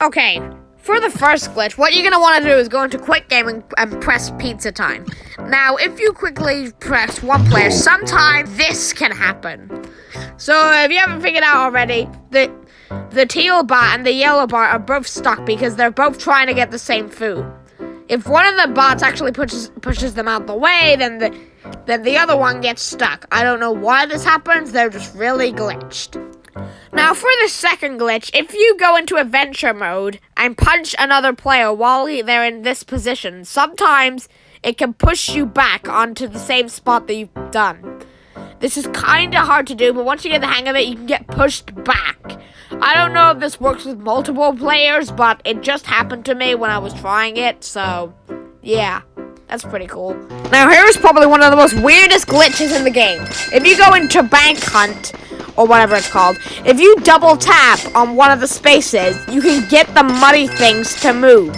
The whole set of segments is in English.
Okay, for the first glitch, what you're going to want to do is go into quick game and press pizza time. Now, if you quickly press one player, sometimes this can happen. So, if you haven't figured out already, the teal bot and the yellow bot are both stuck because they're both trying to get the same food. If one of the bots actually pushes them out the way, then the other one gets stuck. I don't know why this happens, they're just really glitched. Now, for the second glitch, if you go into adventure mode and punch another player while they're in this position, sometimes it can push you back onto the same spot that you've done. This is kind of hard to do, but once you get the hang of it, you can get pushed back. I don't know if this works with multiple players, but it just happened to me when I was trying it, so yeah. That's pretty cool. Now, here's probably one of the most weirdest glitches in the game. If you go into Bank Hunt, or whatever it's called, if you double tap on one of the spaces, you can get the money things to move.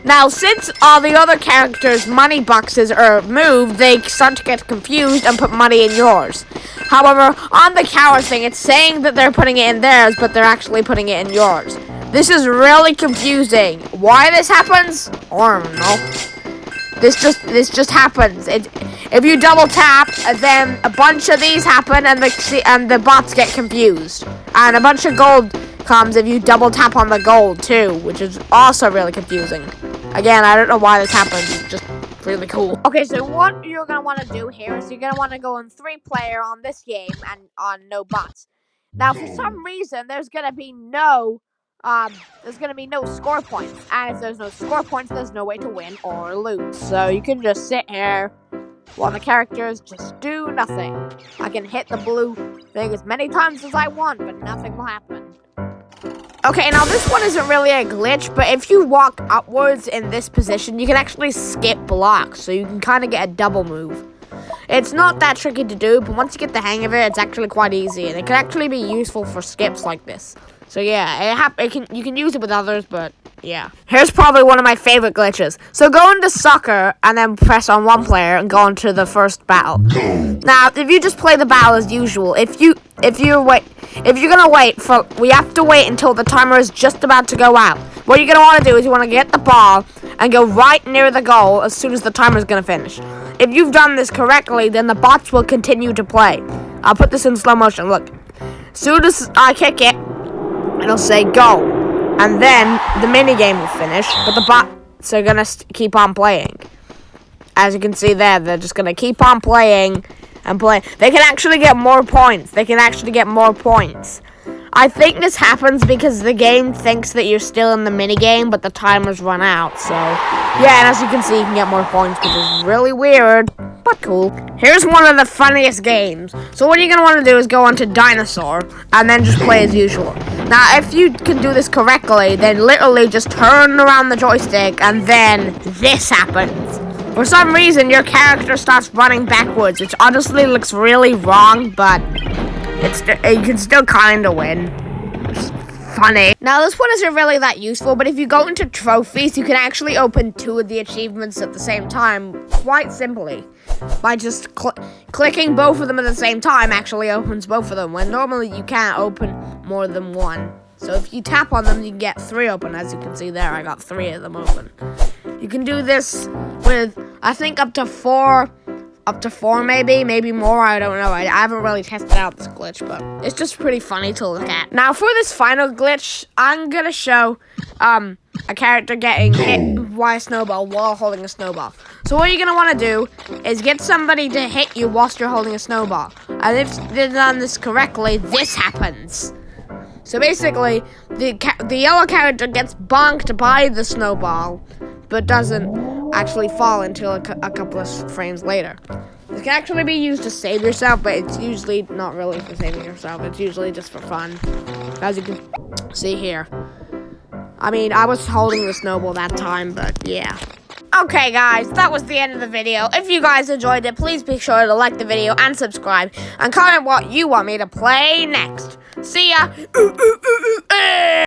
Now, since all the other characters' money boxes are moved, they start to get confused and put money in yours. However, on the cower thing, it's saying that they're putting it in theirs, but they're actually putting it in yours. This is really confusing. Why this happens? I don't know. This just happens. If you double tap, then a bunch of these happen, and the bots get confused. And a bunch of gold comes if you double tap on the gold too, which is also really confusing. Again, I don't know why this happens. It's just really cool. Okay, so what you're gonna want to do here is you're gonna want to go in 3-player on this game and on no bots. Now, for some reason, there's gonna be no score points. And if there's no score points, there's no way to win or lose. So you can just sit here while the characters just do nothing. I can hit the blue thing as many times as I want, but nothing will happen. Okay, now this one isn't really a glitch, but if you walk upwards in this position, you can actually skip blocks. So you can kind of get a double move. It's not that tricky to do, but once you get the hang of it, it's actually quite easy. And it can actually be useful for skips like this. So yeah, you can use it with others, but yeah. Here's probably one of my favorite glitches. So go into soccer and then press on one player and go into the first battle. Now, if you just play the battle as usual, if you're gonna wait we have to wait until the timer is just about to go out. What you're gonna want to do is you want to get the ball and go right near the goal as soon as the timer is gonna finish. If you've done this correctly, then the bots will continue to play. I'll put this in slow motion. Look, as soon as I kick it, it'll say go, and then the mini game will finish, but the bots are gonna keep on playing. As you can see there, they're just gonna keep on playing and play. They can actually get more points. I think this happens because the game thinks that you're still in the mini game, but the timer's run out. So yeah, and as you can see, you can get more points, which is really weird, but cool. Here's one of the funniest games. So what you're gonna want to do is go onto Dinosaur and then just play as usual. Now, if you can do this correctly, then literally just turn around the joystick and then this happens. For some reason, your character starts running backwards, which honestly looks really wrong, but you can still kind of win. It's funny. Now, this one isn't really that useful, but if you go into trophies, you can actually open 2 of the achievements at the same time, quite simply. By just clicking both of them at the same time actually opens both of them, when normally you can't open more than one. So if you tap on them, you can get 3 open. As you can see there, I got 3 of them open. You can do this with, I think, up to 4 maybe more, I don't know. I haven't really tested out this glitch, but it's just pretty funny to look at. Now, for this final glitch, I'm gonna show a character getting hit by a snowball while holding a snowball. So what you're gonna want to do is get somebody to hit you whilst you're holding a snowball. And if they've done this correctly, this happens. So basically, the yellow character gets bonked by the snowball, but doesn't actually fall until a couple of frames later. This can actually be used to save yourself, but it's usually not really for saving yourself. It's usually just for fun, as you can see here. I mean, I was holding the snowball that time, but yeah. Okay, guys, that was the end of the video. If you guys enjoyed it, please be sure to like the video and subscribe, and comment what you want me to play next. See ya!